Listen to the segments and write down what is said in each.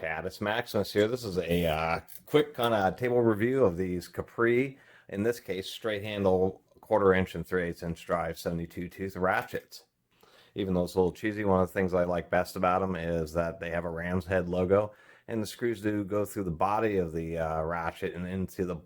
Catus, Maximus here. This is a quick kind of table review of these Capri, in this case, straight handle 1/4 inch and 3/8 inch drive 72 tooth ratchets. Even though it's a little cheesy, one of the things I like best about them is that they have a ram's head logo, and the screws do go through the body of the ratchet and into the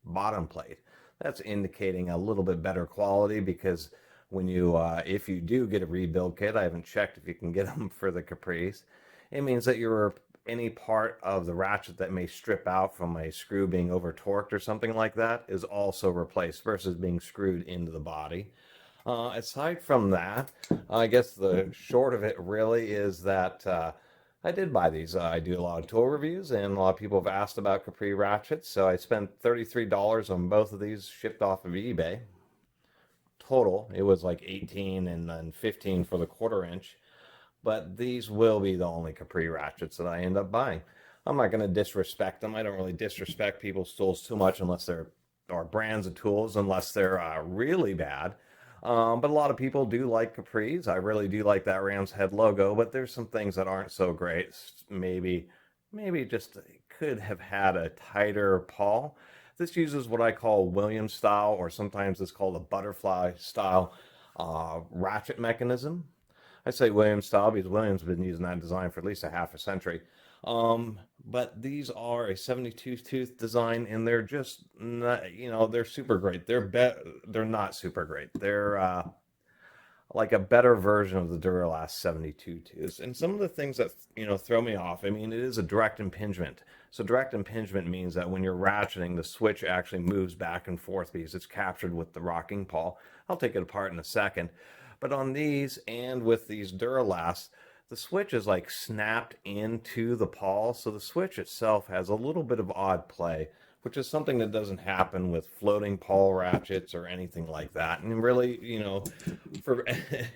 bottom plate. That's indicating a little bit better quality because when you, if you do get a rebuild kit, I haven't checked if you can get them for the Capris, it means that any part of the ratchet that may strip out from a screw being over torqued or something like that is also replaced versus being screwed into the body. Aside from that, I guess the short of it really is that I did buy these. I do a lot of tool reviews, and a lot of people have asked about Capri ratchets, so I spent $33 on both of these, shipped off of eBay. Total, it was like 18 and then 15 for the 1/4 inch. But these will be the only Capri ratchets that I end up buying. I'm not going to disrespect them. I don't really disrespect people's tools too much unless they're, or brands of tools, unless they're really bad. But a lot of people do like Capris. I really do like that ram's head logo, but there's some things that aren't so great. Maybe just could have had a tighter pawl. This uses what I call Williams style, or sometimes it's called a butterfly style ratchet mechanism. I say Williams style because Williams has been using that design for at least a half a century. But these are a 72 tooth design, and they're just not, they're super great. They're not super great. They're like a better version of the Duralast 72 tooths. And some of the things that throw me off. I mean, it is a direct impingement. So direct impingement means that when you're ratcheting, the switch actually moves back and forth because it's captured with the rocking pawl. I'll take it apart in a second. But on these and with these Duralasts, the switch is like snapped into the pawl, so the switch itself has a little bit of odd play, which is something that doesn't happen with floating pawl ratchets or anything like that. And really, for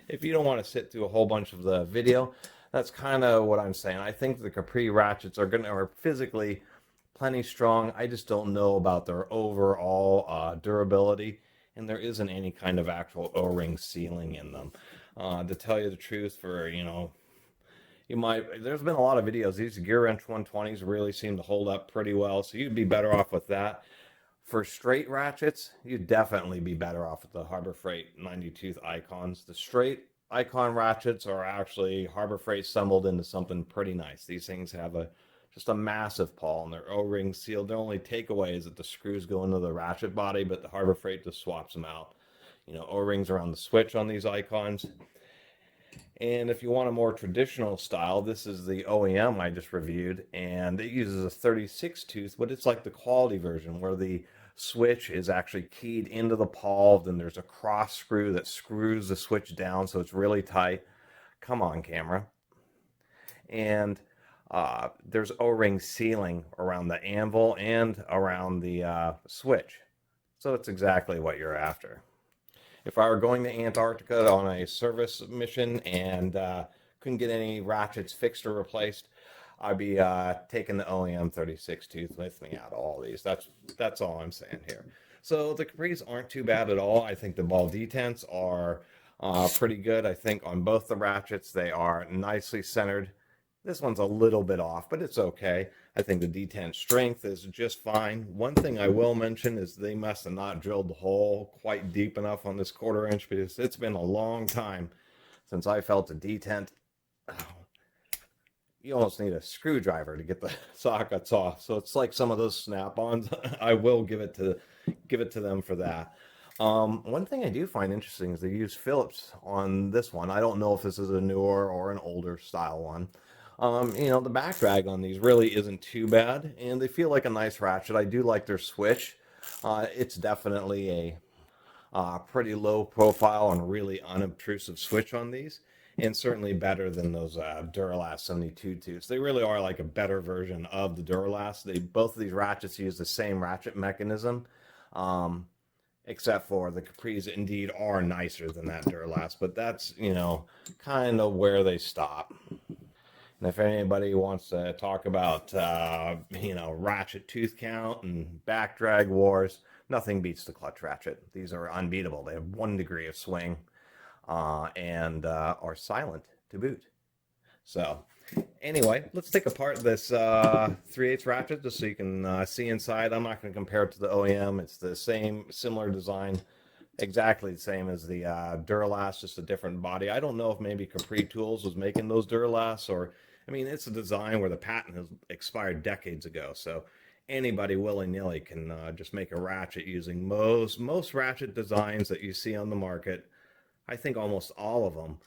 if you don't want to sit through a whole bunch of the video, that's kind of what I'm saying. I think the Capri ratchets are physically plenty strong. I just don't know about their overall durability. And there isn't any kind of actual O-ring sealing in them. To tell you the truth, there's been a lot of videos. These Gear Wrench 120s really seem to hold up pretty well, so you'd be better off with that. For straight ratchets, you'd definitely be better off with the Harbor Freight 90 tooth icons. The straight icon ratchets are actually Harbor Freight assembled into something pretty nice. These things have just a massive pawl, and they're O-ring sealed. Their only takeaway is that the screws go into the ratchet body, but the Harbor Freight just swaps them out. O-rings around the switch on these icons. And if you want a more traditional style, this is the OEM I just reviewed, and it uses a 36 tooth, but it's like the quality version where the switch is actually keyed into the pawl. Then there's a cross screw that screws the switch down so it's really tight. Come on, camera. And there's O-ring sealing around the anvil and around the switch. So it's exactly what you're after. If I were going to Antarctica on a service mission and couldn't get any ratchets fixed or replaced, I'd be taking the OEM 36 tooth with me out of all these. That's all I'm saying here. So the Capris aren't too bad at all. I think the ball detents are pretty good. I think on both the ratchets they are nicely centered. This one's a little bit off, but it's okay. I think the detent strength is just fine. One thing I will mention is they must have not drilled the hole quite deep enough on this 1/4 inch because it's been a long time since I felt a detent. You almost need a screwdriver to get the sockets off. So it's like some of those snap-ons. I will give it to them for that. One thing I do find interesting is they use Phillips on this one. I don't know if this is a newer or an older style one. The back drag on these really isn't too bad, and they feel like a nice ratchet. I do like their switch. It's definitely a pretty low profile and really unobtrusive switch on these, and certainly better than those Duralast 72 tooths. They really are like a better version of the Duralast. Both of these ratchets use the same ratchet mechanism, except for the Capris indeed are nicer than that Duralast, but that's, kind of where they stop. And if anybody wants to talk about, ratchet tooth count and back drag wars, nothing beats the clutch ratchet. These are unbeatable. They have 1 degree of swing and are silent to boot. So anyway, let's take apart this 3/8 ratchet just so you can see inside. I'm not going to compare it to the OEM. It's the same, similar design, exactly the same as the Duralast, just a different body. I don't know if maybe Capri Tools was making those Duralasts, or, I mean, it's a design where the patent has expired decades ago. So anybody willy-nilly can just make a ratchet using most ratchet designs that you see on the market. I think almost all of them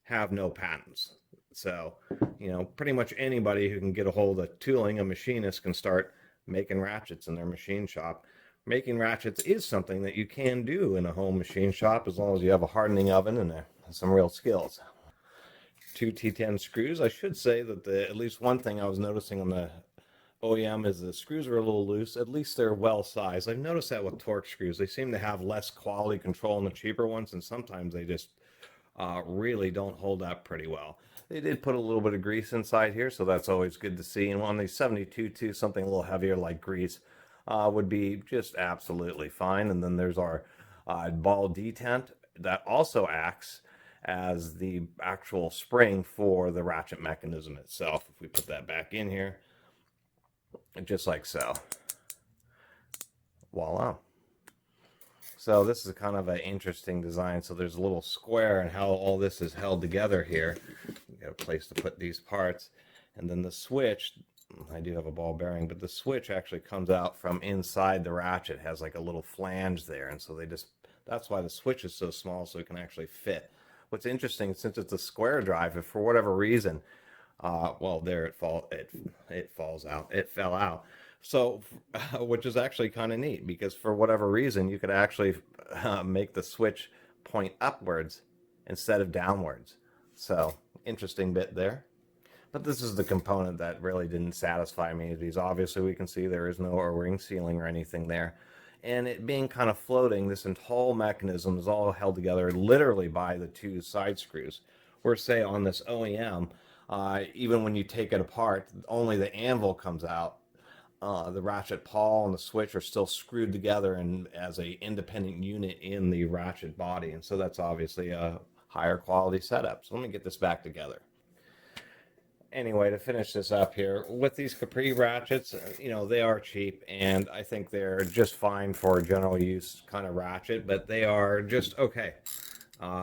have no patents. So, pretty much anybody who can get a hold of tooling, a machinist, can start making ratchets in their machine shop. Making ratchets is something that you can do in a home machine shop as long as you have a hardening oven and some real skills. 2T10 screws. I should say that at least one thing I was noticing on the OEM is the screws are a little loose. At least they're well sized. I've noticed that with torque screws. They seem to have less quality control in the cheaper ones, and sometimes they just really don't hold up pretty well. They did put a little bit of grease inside here, so that's always good to see. And on these 72 too, something a little heavier like grease would be just absolutely fine. And then there's our ball detent that also acts as the actual spring for the ratchet mechanism itself. If we put that back in here, just like so, voila. So this is kind of an interesting design. So there's a little square and how all this is held together here. You got a place to put these parts. And then the switch, I do have a ball bearing, but the switch actually comes out from inside the ratchet. It has like a little flange there. And so that's why the switch is so small, so it can actually fit. What's interesting, since it's a square drive, if for whatever reason, well, there it falls out. It fell out. So, which is actually kind of neat, because for whatever reason, you could actually make the switch point upwards instead of downwards. So, interesting bit there. But this is the component that really didn't satisfy me. Because obviously we can see there is no O-ring sealing or anything there. And it being kind of floating, this whole mechanism is all held together literally by the two side screws. Where, say, on this OEM, even when you take it apart, only the anvil comes out. The ratchet pawl and the switch are still screwed together and as a independent unit in the ratchet body. And so that's obviously a higher quality setup. So let me get this back together. Anyway, to finish this up here, with these Capri ratchets, they are cheap, and I think they're just fine for general use kind of ratchet, but they are just okay.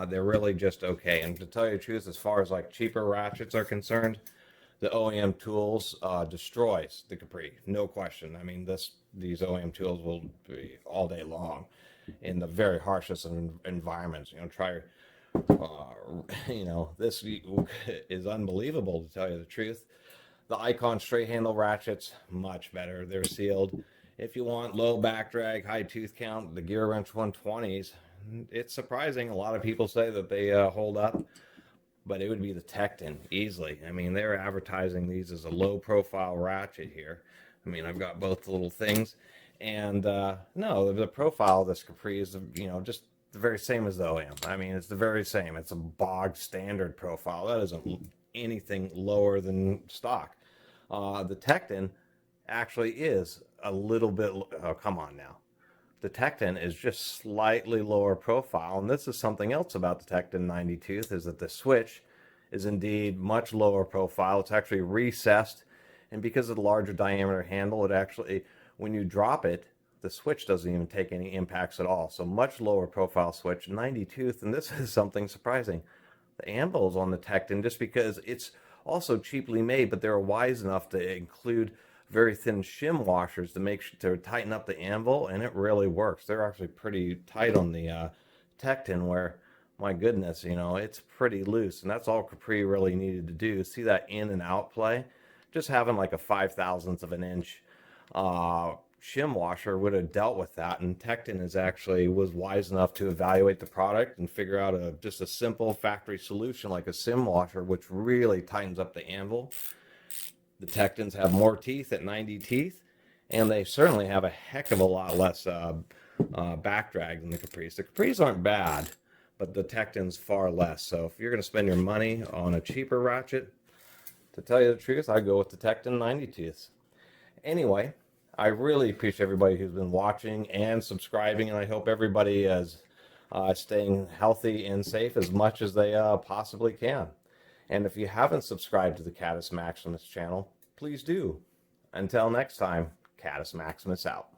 They're really just okay. And to tell you the truth, as far as like cheaper ratchets are concerned, the OEM tools destroys the Capri, no question. I mean, these OEM tools will be all day long in the very harshest of environments. This is unbelievable, to tell you the truth. The Icon straight handle ratchets, much better. They're sealed. If you want low back drag, high tooth count, the Gear Wrench 120s, it's surprising. A lot of people say that they hold up, but it would be the Tecton easily. I mean, they're advertising these as a low profile ratchet here. I mean, I've got both the little things, and no, the profile of this Capri is, just the very same as the OEM. I mean, it's the very same. It's a bog standard profile. That isn't anything lower than stock. The Tecton actually is a little bit, oh, come on now. The Tecton is just slightly lower profile, and this is something else about the Tecton 90 tooth, is that the switch is indeed much lower profile. It's actually recessed, and because of the larger diameter handle, it actually, when you drop it, the switch doesn't even take any impacts at all. So much lower profile switch, 90 tooth, and this is something surprising. The anvils on the Tecton, just because it's also cheaply made, but they're wise enough to include very thin shim washers to tighten up the anvil, and it really works. They're actually pretty tight on the Tecton, where, my goodness, it's pretty loose, and that's all Capri really needed to do. See that in and out play? Just having like a 5/1000th of an inch shim washer would have dealt with that, and Tecton was wise enough to evaluate the product and figure out just a simple factory solution like a sim washer, which really tightens up the anvil. The Tectons have more teeth at 90 teeth, and they certainly have a heck of a lot less back drag than the Capris. The Capris aren't bad, but the Tecton's far less. So if you're going to spend your money on a cheaper ratchet, to tell you the truth, I'd go with the Tecton 90 teeths. Anyway, I really appreciate everybody who's been watching and subscribing, and I hope everybody is staying healthy and safe as much as they possibly can. And if you haven't subscribed to the Catus Maximus channel, please do. Until next time, Catus Maximus out.